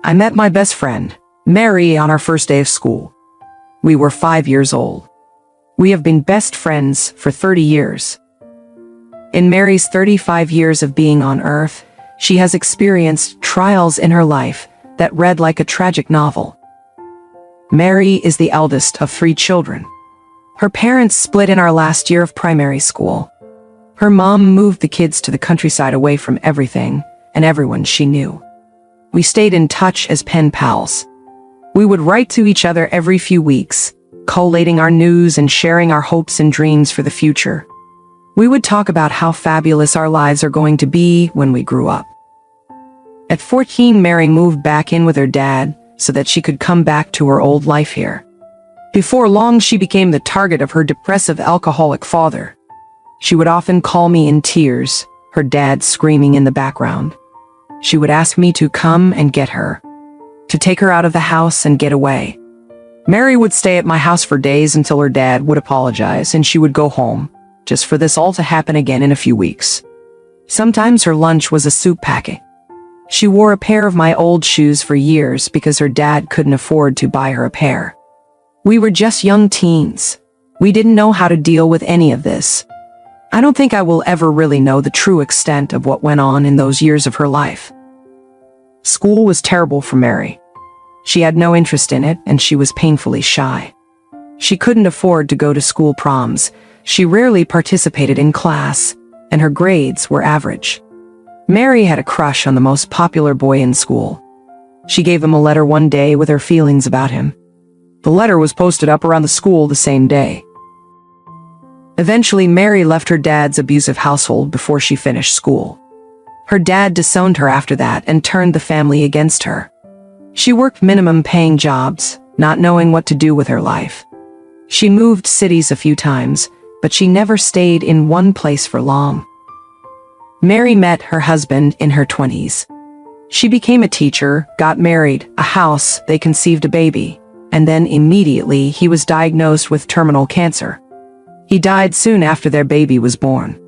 I met my best friend, Mary, on our first day of school. We were 5 years old. We have been best friends for 30 years. In Mary's 35 years of being on Earth, she has experienced trials in her life that read like a tragic novel. Mary is the eldest of 3 children. Her parents split in our last year of primary school. Her mom moved the kids to the countryside away from everything and everyone she knew. We stayed in touch as pen pals. We would write to each other every few weeks, collating our news and sharing our hopes and dreams for the future. We would talk about how fabulous our lives are going to be when we grew up. At 14, Mary moved back in with her dad so that she could come back to her old life here. Before long, she became the target of her depressive alcoholic father. She would often call me in tears, her dad screaming in the background. She would ask me to come and get her, to take her out of the house and get away. Mary would stay at my house for days until her dad would apologize and she would go home, just for this all to happen again in a few weeks. Sometimes her lunch was a soup packet. She wore a pair of my old shoes for years because her dad couldn't afford to buy her a pair. We were just young teens. We didn't know how to deal with any of this. I don't think I will ever really know the true extent of what went on in those years of her life. School was terrible for Mary. She had no interest in it, and she was painfully shy. She couldn't afford to go to school proms. She rarely participated in class, and her grades were average. Mary had a crush on the most popular boy in school. She gave him a letter one day with her feelings about him. The letter was posted up around the school the same day. Eventually, Mary left her dad's abusive household before she finished school. Her dad disowned her after that and turned the family against her. She worked minimum-paying jobs, not knowing what to do with her life. She moved cities a few times, but she never stayed in one place for long. Mary met her husband in her 20s. She became a teacher, got married, a house, they conceived a baby, and then immediately he was diagnosed with terminal cancer. He died soon after their baby was born.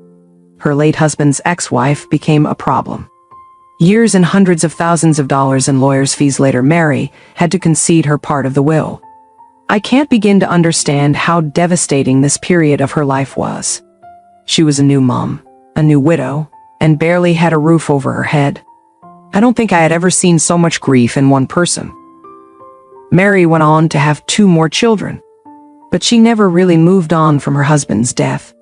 Her late husband's ex-wife became a problem. Years and hundreds of thousands of dollars in lawyers' fees later, Mary had to concede her part of the will. I can't begin to understand how devastating this period of her life was. She was a new mom, a new widow, and barely had a roof over her head. I don't think I had ever seen so much grief in one person. Mary went on to have 2 more children, but she never really moved on from her husband's death.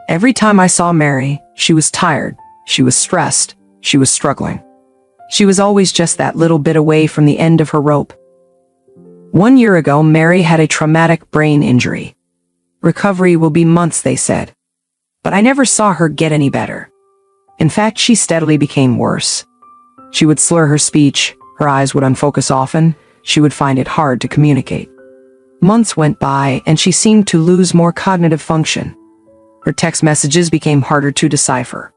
Every time I saw Mary, she was tired, she was stressed, she was struggling. She was always just that little bit away from the end of her rope. 1 year ago, Mary had a traumatic brain injury. Recovery will be months, they said. But I never saw her get any better. In fact, she steadily became worse. She would slur her speech, her eyes would unfocus often, she would find it hard to communicate. Months went by and she seemed to lose more cognitive function. Her text messages became harder to decipher.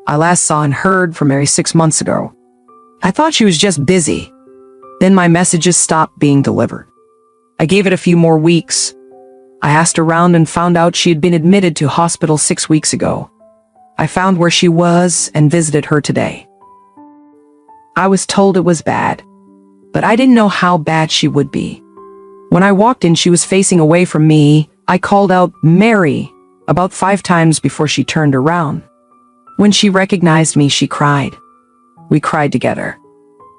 I last saw and heard from Mary 6 months ago. I thought she was just busy. Then my messages stopped being delivered. I gave it a few more weeks. I asked around and found out she had been admitted to hospital 6 weeks ago. I found where she was and visited her today. I was told it was bad, but I didn't know how bad she would be. When I walked in, she was facing away from me. I called out, "Mary," about 5 times before she turned around. When she recognized me, she cried. We cried together.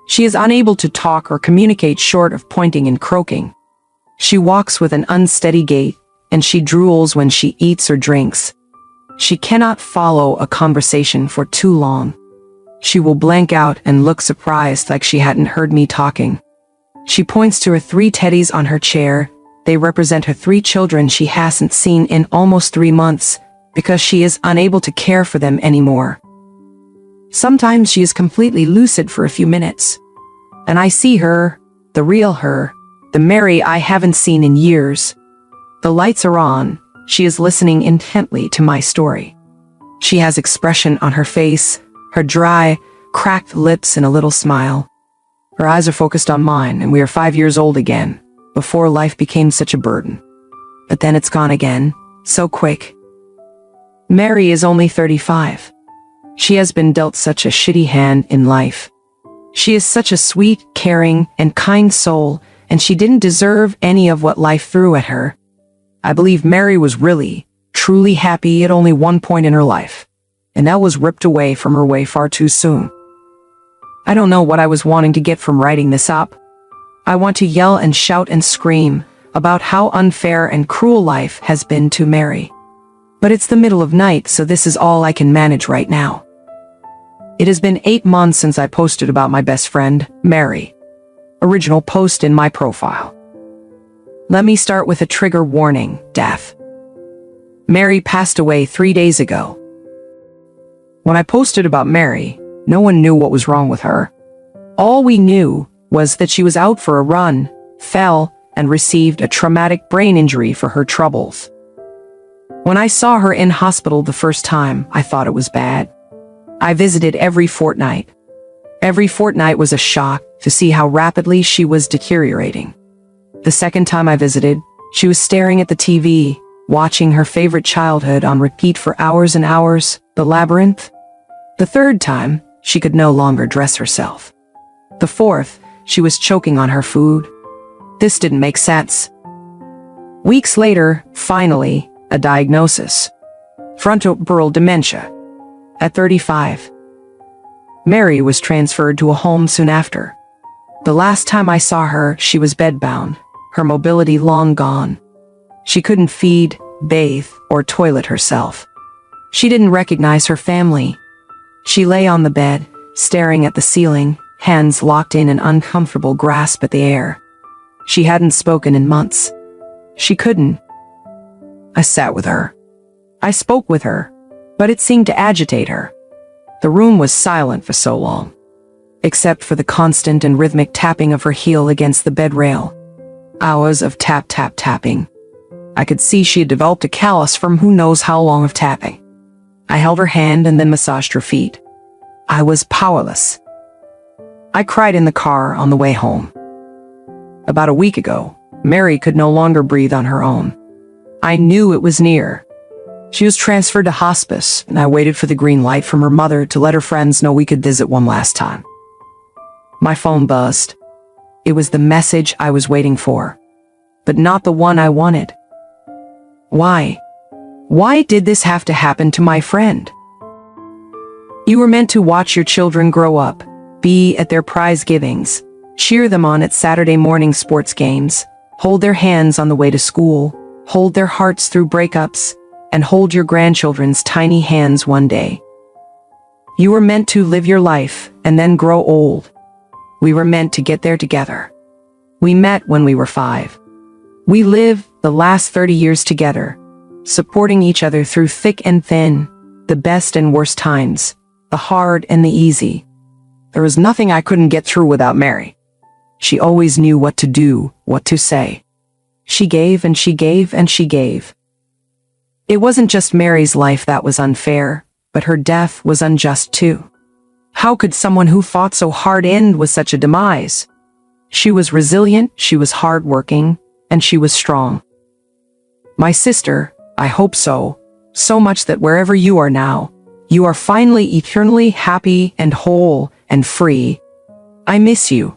She is unable to talk or communicate short of pointing and croaking. She walks with an unsteady gait, and she drools when she eats or drinks. She cannot follow a conversation for too long. She will blank out and look surprised, like she hadn't heard me talking. She points to her 3 teddies on her chair. They represent her 3 children she hasn't seen in almost 3 months because she is unable to care for them anymore. Sometimes she is completely lucid for a few minutes, and I see her, the real her, the Mary I haven't seen in years. The lights are on. She is listening intently to my story. She has expression on her face, her dry, cracked lips and a little smile. Her eyes are focused on mine, and we are 5 years old again, before life became such a burden. But then it's gone again, so quick. Mary is only 35. She has been dealt such a shitty hand in life. She is such a sweet, caring, and kind soul, and she didn't deserve any of what life threw at her. I believe Mary was really, truly happy at only one point in her life, and that was ripped away from her way far too soon. I don't know what I was wanting to get from writing this up. I want to yell and shout and scream about how unfair and cruel life has been to Mary. But it's the middle of night, so this is all I can manage right now. It has been 8 months since I posted about my best friend, Mary. Original post in my profile. Let me start with a trigger warning: death. Mary passed away 3 days ago. When I posted about Mary, no one knew what was wrong with her. All we knew was that she was out for a run, fell, and received a traumatic brain injury for her troubles. When I saw her in hospital the first time, I thought it was bad. I visited every fortnight. Every fortnight was a shock to see how rapidly she was deteriorating. The second time I visited, she was staring at the TV, watching her favorite childhood on repeat for hours and hours, The Labyrinth. The third time, she could no longer dress herself. The fourth, she was choking on her food. This didn't make sense. Weeks later, finally, a diagnosis: frontotemporal dementia. At 35. Mary was transferred to a home soon after. The last time I saw her, she was bedbound, her mobility long gone. She couldn't feed, bathe, or toilet herself. She didn't recognize her family. She lay on the bed, staring at the ceiling, hands locked in an uncomfortable grasp at the air. She hadn't spoken in months. She couldn't. I sat with her. I spoke with her, but it seemed to agitate her. The room was silent for so long, except for the constant and rhythmic tapping of her heel against the bed rail. Hours of tap, tap, tapping. I could see she had developed a callus from who knows how long of tapping. I held her hand and then massaged her feet. I was powerless. I cried in the car on the way home. About a week ago, Mary could no longer breathe on her own. I knew it was near. She was transferred to hospice, and I waited for the green light from her mother to let her friends know we could visit one last time. My phone buzzed. It was the message I was waiting for, but not the one I wanted. Why? Why did this have to happen to my friend? You were meant to watch your children grow up, be at their prize givings, cheer them on at Saturday morning sports games, hold their hands on the way to school, hold their hearts through breakups, and hold your grandchildren's tiny hands one day. You were meant to live your life and then grow old. We were meant to get there together. We met when we were 5. We lived the last 30 years together, supporting each other through thick and thin, the best and worst times, the hard and the easy. There was nothing I couldn't get through without Mary. She always knew what to do, what to say. She gave and she gave and she gave. It wasn't just Mary's life that was unfair, but her death was unjust too. How could someone who fought so hard end with such a demise? She was resilient, she was hardworking, and she was strong. My sister, I hope so much that wherever you are now, you are finally eternally happy and whole and free. I miss you.